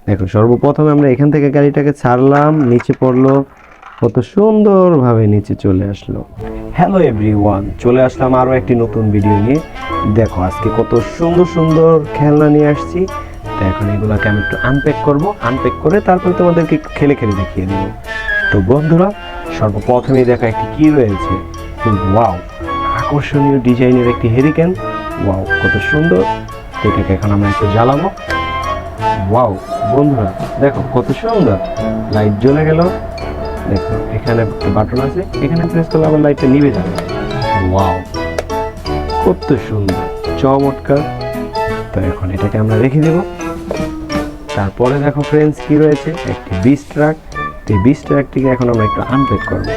দেখো সর্বপ্রথমে আমরা এখান থেকে গাড়িটাকে ছাড়লাম, নিচে পড়লো, কত সুন্দরভাবে নিচে চলে আসলো। হ্যালো এভরিওয়ান, চলে আসলাম আরও একটি নতুন ভিডিও নিয়ে। দেখো আজকে কত সুন্দর সুন্দর খেলনা নিয়ে আসছি। তো এখন এগুলোকে আমি একটু আনপ্যাক করবো, আনপ্যাক করে তারপর তোমাদেরকে একটু খেলে খেলে দেখিয়ে দেবো। তো বন্ধুরা, সর্বপ্রথমেই দেখো একটি কি রয়েছে, ওয়াও, আকর্ষণীয় ডিজাইনের একটি হেরিকেন। ওয়াও, কত সুন্দর। এটাকে এখন আমরা একটু জ্বালাবো। ওয়াও বন্ধুরা, দেখো কত সুন্দর, লাইট জ্বলে গেল। দেখো এখানে বাটন আছে, এখানে প্রেস করলে আবার লাইটটা নিভে যাবে। ওয়াও, কত সুন্দর, চমৎকার। তো এখন এটাকে আমরা রেখে দেব। তারপরে দেখো ফ্রেন্ডস কি রয়েছে, একটি বিচ ট্রাক। এই বিচ ট্রাকটিকে এখন আমরা একটু আনপ্যাক করবো।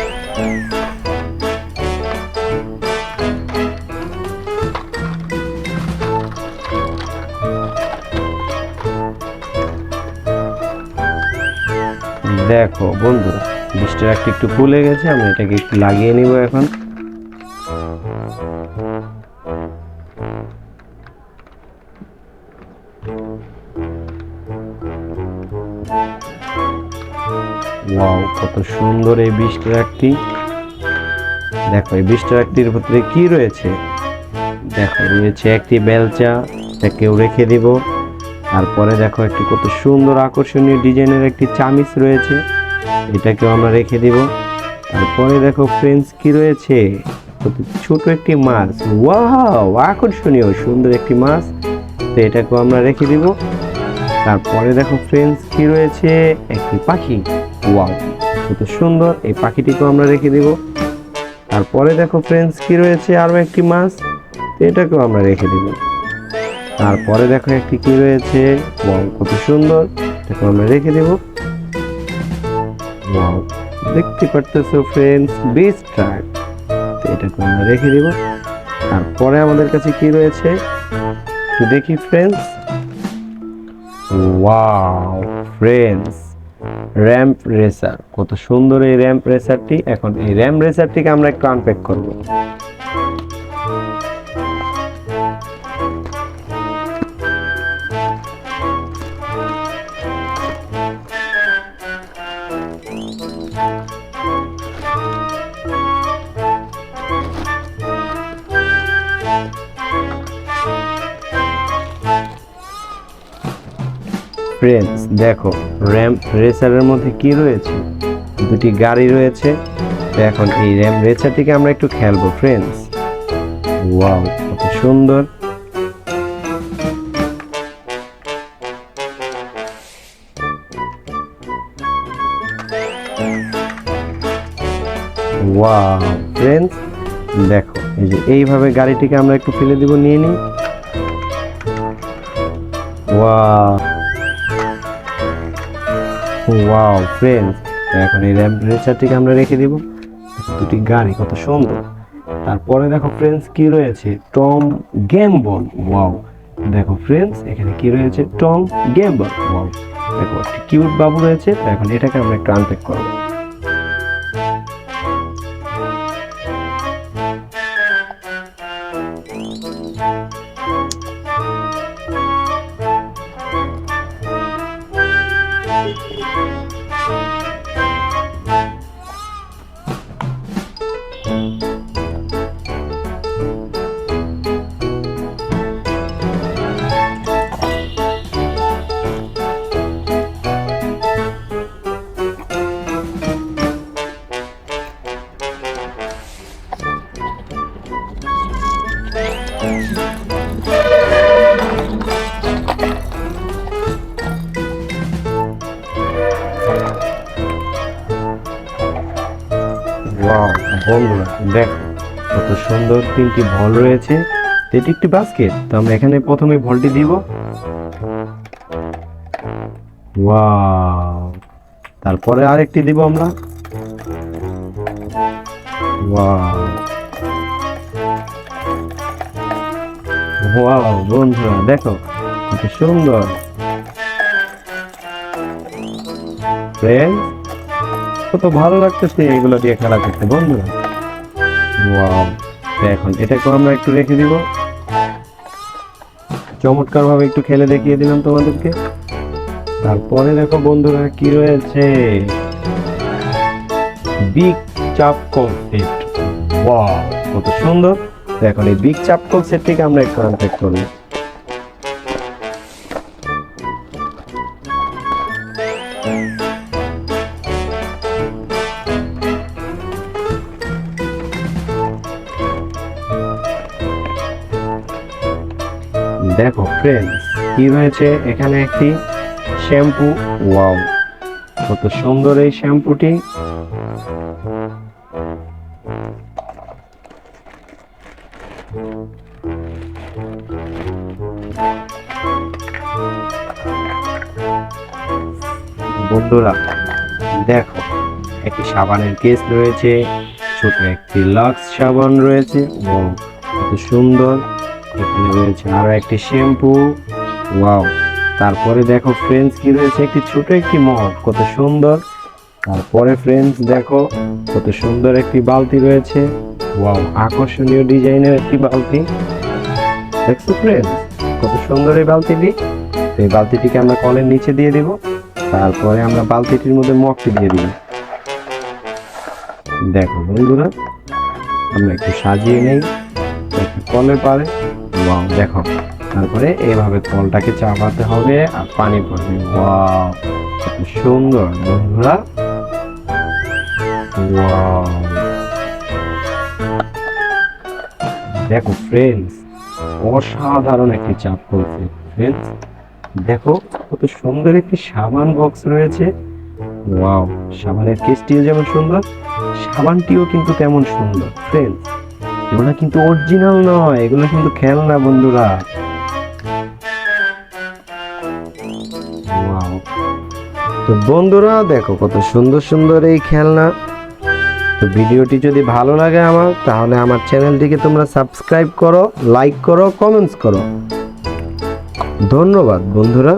দেখো বন্ধুরা, বিচ ট্রাকটি একটু খুলে গেছে, আমরা এটাকে একটু লাগিয়ে নিব এখন। ওয়াও, কত সুন্দর এই বিচ ট্রাকটি। দেখো এই বিচ ট্রাকটির ভিতরে কি রয়েছে, দেখো রয়েছে একটি বেলচা, এটাকেও রেখে দিব। তারপরে দেখো একটি কত সুন্দর আকর্ষণীয় ডিজাইনের একটি চামিচ রয়েছে, এটাকেও আমরা রেখে দিব। তারপরে দেখো ফ্রেন্ডস কি রয়েছে, ছোট একটি মাছ। ওয়াও, আকর্ষণীয় সুন্দর একটি মাছ, তো এটাকেও আমরা রেখে দিব। তারপরে দেখো ফ্রেন্ডস কি রয়েছে, একটি পাখি। ওয়াও, কত সুন্দর, এই পাখিটিকেও আমরা রেখে দিব। তারপরে দেখো ফ্রেন্ডস কি রয়েছে, আরো একটি মাছ, তো এটাকেও আমরা রেখে দিব। তারপরে দেখো একটি কি রয়েছে, ওয়াও কত সুন্দর, এটাকে আমরা রেখে দেব। ওয়াও, দেখতে পারতেছো ফ্রেন্ডস, বিচ ট্রাক, এটাকে আমরা রেখে দেব। তারপরে আমাদের কাছে কি রয়েছে একটু দেখি friends. Wow friends, ramp racer, কত সুন্দর এই র্যাম্প রেসারটি। এখন এই র্যাম্প রেসারটিকে আমরা একটু আনপ্যাক করব। ফ্রেন্ডস দেখো, র্যাম্প রেসারের মধ্যে কি রয়েছে, দুটি গাড়ি রয়েছে। তো এখন এই র্যাম্প রেসারটিকে আমরা একটু খেলবো ফ্রেন্ডস। ওয়াও, কত সুন্দর। ওয়াও ফ্রেন্ডস, দেখো এই যে এইভাবে গাড়িটিকে আমরা একটু ফেলে দিব, নিয়ে নিই। ওয়াও ওয়াও ফ্রেন্ডস, এখন এই র্যাম্প রেসারটিকে আমরা রেখে দিব। দুটি গাড়ি কত সুন্দর। তারপরে দেখো ফ্রেন্ডস কি রয়েছে, টম গেমবল। ওয়াও, দেখো ফ্রেন্ডস এখানে কি রয়েছে, টম গেমবল। ওয়াও, দেখো একটি কিউট বাবু রয়েছে। তো এখন এটাকে আমরা একটু আনপ্যাক করবো। ওয়াও বন্ধুরা, দেখো কত সুন্দর তিনটি বল রয়েছে। এটি একটি বাস্কেট, তো আমরা এখানে প্রথমে বলটি দিব। ওয়াও, তারপরে আরেকটি দিব আমরা। ওয়াও ওয়াও বন্ধুরা, দেখো কত সুন্দর। ফ্রেন্ডস, কত ভালো লাগতেছে এগুলো দিয়ে খেলা করতে বন্ধুরা। ওয়াও, এখন এটাকে আমরা একটু রেখে দিব। চমৎকার ভাবে একটু খেলে দেখিয়ে দিলাম তোমাদেরকে। তারপরে দেখো বন্ধুরা কি রয়েছে, বিগ চাপকল সেট। ওয়াও, কত সুন্দর। এখন এই বিগ চাপকল সেটটিকে আমরা একটু আনপ্যাক করব। দেখো ফ্রেন্ডস কি রয়েছে এখানে, একটি শ্যাম্পু। ওয়াও, কত সুন্দর এই শ্যাম্পুটি। বন্ধুরা দেখো, একটি সাবানের কেস রয়েছে, ছোট একটি লাক্স সাবান রয়েছে। ওয়াও, কত সুন্দর। এখানে রয়েছে আরো একটি শ্যাম্পু। ওয়াও, তারপরে দেখো ফ্রেন্ডস কি রয়েছে, একটি ছোট একটি মগ, কত সুন্দর। তারপরে ফ্রেন্ডস দেখো কত সুন্দর একটি বালতি রয়েছে। ওয়াও, আকর্ষণীয় ডিজাইনের একটি বালতি। দেখছো ফ্রেন্ডস কত সুন্দর এই বালতিটি। এই বালতিটিকে আমরা কলের নিচে দিয়ে দিব। তারপরে আমরা বালতিটির মধ্যে মগটি দিয়ে দিব। দেখো বন্ধুরা, আমরা একটু সাজিয়ে নেই কলের পারে। ওয়াও, দেখো তারপরে এভাবে কলটাকে চাপাতে হবে আর পানি পড়বে। ওয়াও, কত সুন্দর বন্ধুরা। ওয়াও, দেখো ফ্রেন্ডস অসাধারণ একটি চাপ করছে। ফ্রেন্ডস দেখো কত সুন্দর একটি সাবান বক্স রয়েছে। ওয়াও, সাবানের কেসটিও যেমন সুন্দর, সাবানটিও কিন্তু তেমন সুন্দর। ফ্রেন্ডস এগুলো কিন্তু অরিজিনাল নয়, এগুলো কিন্তু খেলনা বন্ধুরা। ওয়াও, তো বন্ধুরা দেখো কত সুন্দর সুন্দর এই খেলনা। তো ভিডিওটি যদি ভালো লাগে আমার, তাহলে আমার চ্যানেলটিকে তোমরা সাবস্ক্রাইব করো, লাইক করো, কমেন্টস করো। ধন্যবাদ বন্ধুরা।